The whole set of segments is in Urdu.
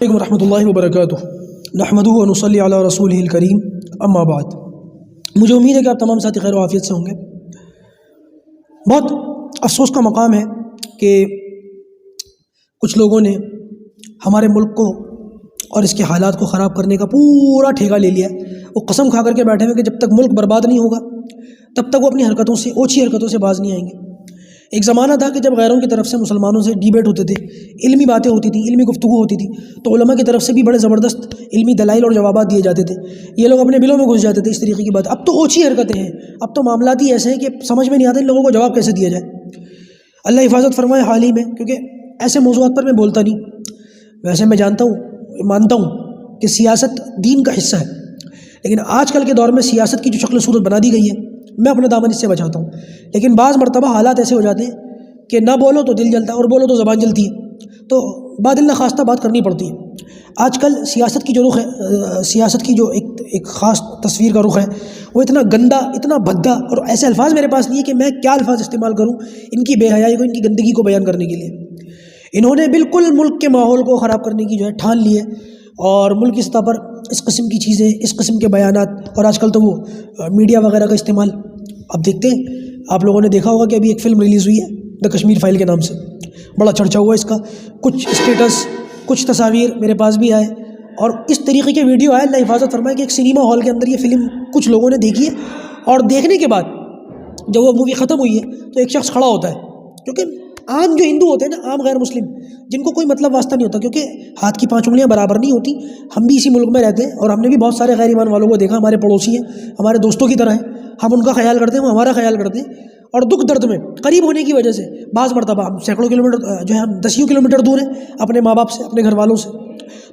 علیکم ورحمۃ اللہ وبرکاتہ نحمدہ و نصلی علی رسولہ الکریم اما بعد۔ مجھے امید ہے کہ آپ تمام ساتھی خیر و عافیت سے ہوں گے۔ بہت افسوس کا مقام ہے کہ کچھ لوگوں نے ہمارے ملک کو اور اس کے حالات کو خراب کرنے کا پورا ٹھیکہ لے لیا۔ وہ قسم کھا کر کے بیٹھے ہوئے کہ جب تک ملک برباد نہیں ہوگا تب تک وہ اپنی حرکتوں سے اوچھی حرکتوں سے باز نہیں آئیں گے۔ ایک زمانہ تھا کہ جب غیروں کی طرف سے مسلمانوں سے ڈیبیٹ ہوتے تھے، علمی باتیں ہوتی تھیں، علمی گفتگو ہوتی تھی، تو علماء کی طرف سے بھی بڑے زبردست علمی دلائل اور جوابات دیے جاتے تھے۔ یہ لوگ اپنے بلوں میں گھس جاتے تھے اس طریقے کی بات۔ اب تو اوچھی حرکتیں ہیں، اب تو معاملات ہی ایسے ہیں کہ سمجھ میں نہیں آتے ان لوگوں کو جواب کیسے دیا جائے۔ اللہ حفاظت فرمائے حال ہی میں، کیونکہ ایسے موضوعات پر میں بولتا نہیں۔ ویسے میں جانتا ہوں، مانتا ہوں کہ سیاست دین کا حصہ ہے، لیکن آج کل کے دور میں سیاست کی جو شکل و صورت بنا دی گئی ہے، میں اپنا دامن اس سے بچاتا ہوں۔ لیکن بعض مرتبہ حالات ایسے ہو جاتے ہیں کہ نہ بولو تو دل جلتا ہے اور بولو تو زبان جلتی ہے، تو بادل نخواستہ بات کرنی پڑتی ہے۔ آج کل سیاست کی جو رخ ہے، سیاست کی جو ایک خاص تصویر کا رخ ہے، وہ اتنا گندا، اتنا بھدا، اور ایسے الفاظ میرے پاس نہیں ہے کہ میں کیا الفاظ استعمال کروں ان کی بے حیائی کو، ان کی گندگی کو بیان کرنے کے لیے۔ انہوں نے بالکل ملک کے ماحول کو خراب کرنے کی جو ہے ٹھان لی ہے، اور ملک کی سطح پر اس قسم کی چیزیں، اس قسم کے بیانات، اور آج کل تو وہ میڈیا وغیرہ کا استعمال اب دیکھتے ہیں۔ آپ لوگوں نے دیکھا ہوگا کہ ابھی ایک فلم ریلیز ہوئی ہے دا کشمیر فائل کے نام سے، بڑا چرچا ہوا اس کا، کچھ اسٹیٹس، کچھ تصاویر میرے پاس بھی آئے، اور اس طریقے کے ویڈیو آئے۔ اللہ حفاظت فرمائے کہ ایک سنیما ہال کے اندر یہ فلم کچھ لوگوں نے دیکھی ہے، اور دیکھنے کے بعد جب وہ مووی ختم ہوئی ہے تو ایک شخص کھڑا ہوتا ہے، کیونکہ عام جو ہندو ہوتے ہیں نا، عام غیر مسلم، جن کو کوئی مطلب واسطہ نہیں ہوتا، کیونکہ ہاتھ کی 5 انگلیاں برابر نہیں ہوتی۔ ہم بھی اسی ملک میں رہتے ہیں، اور ہم نے بھی بہت سارے غیر ایمان والوں کو دیکھا، ہمارے پڑوسی ہیں، ہمارے دوستوں کی طرح ہیں، ہم ان کا خیال کرتے ہیں، وہ ہمارا خیال کرتے ہیں، اور دکھ درد میں قریب ہونے کی وجہ سے بعض مرتبہ ہم سینکڑوں کلومیٹر جو ہے ہم دسیوں کلومیٹر دور ہیں اپنے ماں باپ سے، اپنے گھر والوں سے،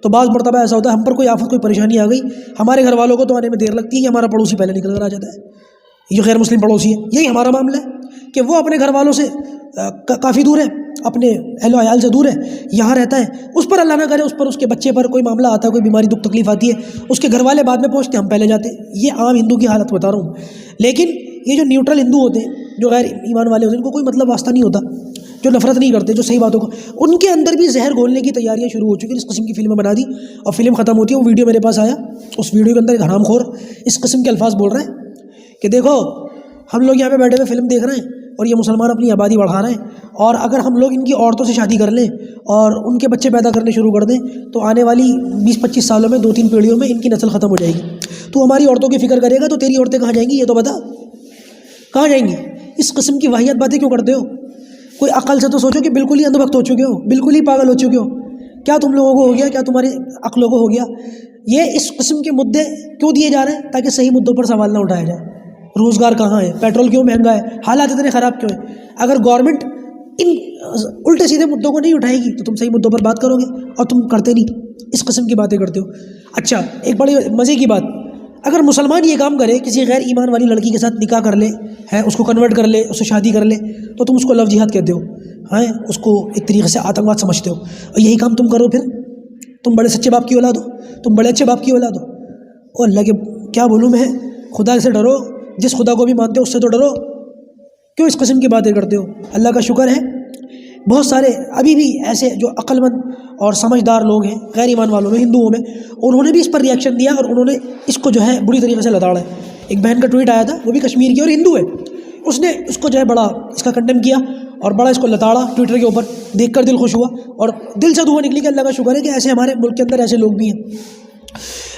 تو بعض مرتبہ ایسا ہوتا ہے ہم پر کوئی آفت، کوئی پریشانی آ گئی، ہمارے گھر والوں کو تو آنے میں دیر لگتی ہے کہ ہمارا پڑوسی پہلے نکل کر آ جاتا ہے۔ یہ غیر مسلم پڑوسی ہے، یہی ہمارا معاملہ ہے کہ وہ اپنے گھر والوں سے کافی دور ہے، اپنے اہل و عیال سے دور ہے، یہاں رہتا ہے، اس پر اللہ نہ کرے، اس پر، اس کے بچے پر کوئی معاملہ آتا ہے، کوئی بیماری دکھ تکلیف آتی ہے، اس کے گھر والے بعد میں پہنچتے ہیں، ہم پہلے جاتے ہیں۔ یہ عام ہندو کی حالت بتا رہا ہوں۔ لیکن یہ جو نیوٹرل ہندو ہوتے ہیں، جو غیر ایمان والے ہوتے ہیں، ان کو کوئی مطلب واسطہ نہیں ہوتا، جو نفرت نہیں کرتے، جو صحیح باتوں کو، ان کے اندر بھی زہر گھولنے کی تیاریاں شروع ہو چکی ہیں۔ اس قسم کی فلمیں بنا دی، اور فلم ختم ہوتی ہے، وہ ویڈیو میرے پاس آیا، اس ویڈیو کے اندر ایک حرام خور اس قسم کے الفاظ بول رہے ہیں کہ دیکھو ہم لوگ یہاں پہ بیٹھے ہوئے فلم دیکھ رہے ہیں، اور یہ مسلمان اپنی آبادی بڑھا رہے ہیں، اور اگر ہم لوگ ان کی عورتوں سے شادی کر لیں اور ان کے بچے پیدا کرنے شروع کر دیں تو آنے والی 20-25 سالوں میں 2-3 پیڑھیوں میں ان کی نسل ختم ہو جائے گی۔ تو ہماری عورتوں کی فکر کرے گا تو تیری عورتیں کہاں جائیں گی؟ یہ تو بتا، کہاں جائیں گی؟ اس قسم کی واہیات باتیں کیوں کرتے ہو؟ کوئی عقل سے تو سوچو کہ بالکل ہی اندھبھکت ہو چکے ہو، بالکل ہی پاگل ہو چکے ہو۔ کیا تم لوگوں کو ہو گیا؟ کیا تمہاری عقلوں کو ہو گیا؟ یہ اس قسم کے مدعے کیوں دیے جا رہے ہیں؟ تاکہ صحیح مدعوں پر سوال نہ اٹھایا جائے۔ روزگار کہاں ہے؟ پیٹرول کیوں مہنگا ہے؟ حالات اتنے خراب کیوں ہیں؟ اگر گورنمنٹ ان الٹے سیدھے مدعوں کو نہیں اٹھائے گی تو تم صحیح مدعوں پر بات کرو گے، اور تم کرتے نہیں، اس قسم کی باتیں کرتے ہو۔ اچھا، ایک بڑی مزے کی بات، اگر مسلمان یہ کام کرے، کسی غیر ایمان والی لڑکی کے ساتھ نکاح کر لے، ہے اس کو کنورٹ کر لے، اس سے شادی کر لے، تو تم اس کو لو جہاد کہتے ہو، ہاں، اس کو ایک طریقے سے آتنکواد سمجھتے ہو، اور یہی کام تم کرو، پھر تم بڑے سچے باپ کی اولاد ہو، تم بڑے اچھے باپ کی اولاد ہو۔ اور اللہ کے کیا بولوں میں، خدا سے ڈرو، جس خدا کو بھی مانتے ہو اس سے تو ڈرو، کیوں اس قسم کی باتیں کرتے ہو؟ اللہ کا شکر ہے بہت سارے ابھی بھی ایسے جو عقل مند اور سمجھدار لوگ ہیں غیر ایمان والوں میں، ہندوؤں میں، انہوں نے بھی اس پر ری ایکشن دیا، اور انہوں نے اس کو جو ہے بری طریقے سے لتاڑا ہے۔ ایک بہن کا ٹویٹ آیا تھا، وہ بھی کشمیر کی اور ہندو ہے، اس نے اس کو جو ہے بڑا اس کا کنڈیم کیا اور بڑا اس کو لتاڑا ٹویٹر کے اوپر، دیکھ کر دل خوش ہوا اور دل سے دعا نکلی کہ اللہ کا شکر ہے کہ ایسے ہمارے ملک کے اندر ایسے لوگ بھی ہیں۔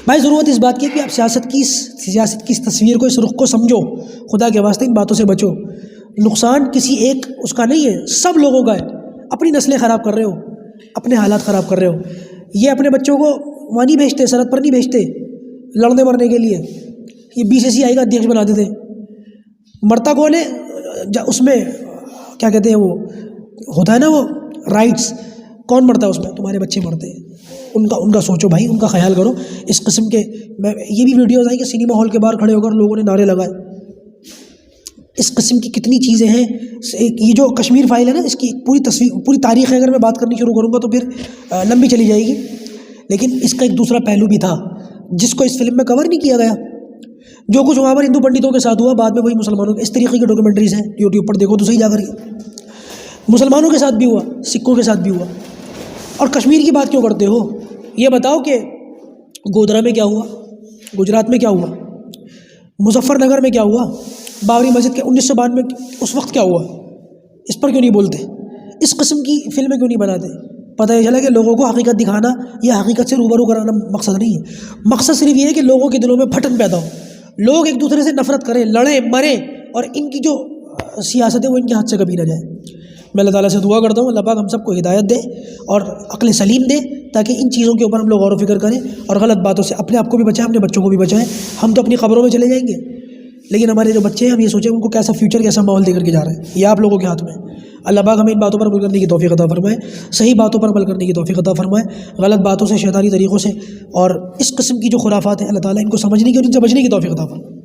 بھائی ضرورت اس بات کی ہے کہ آپ سیاست کی اس تصویر کو، اس رخ کو سمجھو، خدا کے واسطے ان باتوں سے بچو۔ نقصان کسی ایک اس کا نہیں ہے، سب لوگوں کا ہے۔ اپنی نسلیں خراب کر رہے ہو، اپنے حالات خراب کر رہے ہو۔ یہ اپنے بچوں کو وہاں نہیں بھیجتے، سرحد پر نہیں بھیجتے لڑنے مرنے کے لیے، یہ BCCI کا ادھیکش بنا دیتے۔ مرتا کون ہے اس میں؟ کیا کہتے ہیں وہ ہوتا ہے نا، وہ رائٹس، کون مرتا ہے اس میں؟ تمہارے بچے مرتے ہیں، ان کا سوچو بھائی، ان کا خیال کرو۔ اس قسم کے یہ بھی ویڈیوز آئی کہ سنیما ہال کے باہر کھڑے ہو کر لوگوں نے نعرے لگائے۔ اس قسم کی کتنی چیزیں ہیں۔ یہ جو کشمیر فائل ہے نا، اس کی پوری تاریخ ہے، اگر میں بات کرنی شروع کروں گا تو پھر لمبی چلی جائے گی، لیکن اس کا ایک دوسرا پہلو بھی تھا جس کو اس فلم میں کور نہیں کیا گیا۔ جو کچھ وہاں پر ہندو پنڈتوں کے ساتھ ہوا، بعد میں وہی مسلمانوں کے، اس طریقے کی ڈاکیومنٹریز ہیں، یوٹیوب پر دیکھو تو صحیح جا کر کے۔ مسلمانوں کے ساتھ بھی ہوا، سکھوں کے ساتھ بھی ہوا، اور کشمیر کی بات کیوں کرتے ہو؟ یہ بتاؤ کہ گودرا میں کیا ہوا، گجرات میں کیا ہوا، مظفر نگر میں کیا ہوا، بابری مسجد کے 1992 میں اس وقت کیا ہوا، اس پر کیوں نہیں بولتے؟ اس قسم کی فلمیں کیوں نہیں بناتے؟ پتہ یہ چلا کہ لوگوں کو حقیقت دکھانا یا حقیقت سے روبرو کرانا مقصد نہیں ہے، مقصد صرف یہ ہے کہ لوگوں کے دلوں میں پھٹن پیدا ہو، لوگ ایک دوسرے سے نفرت کریں، لڑیں مریں، اور ان کی جو سیاست ہے وہ ان کے ہاتھ سے کبھی نہ جائے۔ میں اللہ تعالیٰ سے دعا کرتا ہوں اللہ پاک ہم سب کو ہدایت دے اور عقل سلیم دے، تاکہ ان چیزوں کے اوپر ہم لوگ غور و فکر کریں اور غلط باتوں سے اپنے آپ کو بھی بچائیں، اپنے بچوں کو بھی بچائیں۔ ہم تو اپنی قبروں میں چلے جائیں گے، لیکن ہمارے جو بچے ہیں ہم یہ سوچیں ان کو کیسا فیوچر، کیسا ماحول دے کر کے جا رہے ہیں، یہ آپ لوگوں کے ہاتھ میں۔ اللہ پاک ہمیں ان باتوں پر عمل کرنے کی توفیق عطا فرمائے، صحیح باتوں پر عمل کرنے کی توفیق عطا فرمائے، غلط باتوں سے، شیطانی طریقوں سے اور اس قسم کی جو خرافات ہیں اللہ تعالیٰ ان کو سمجھنے کی اور ان سے بچنے کی توفیق عطا فرمائے۔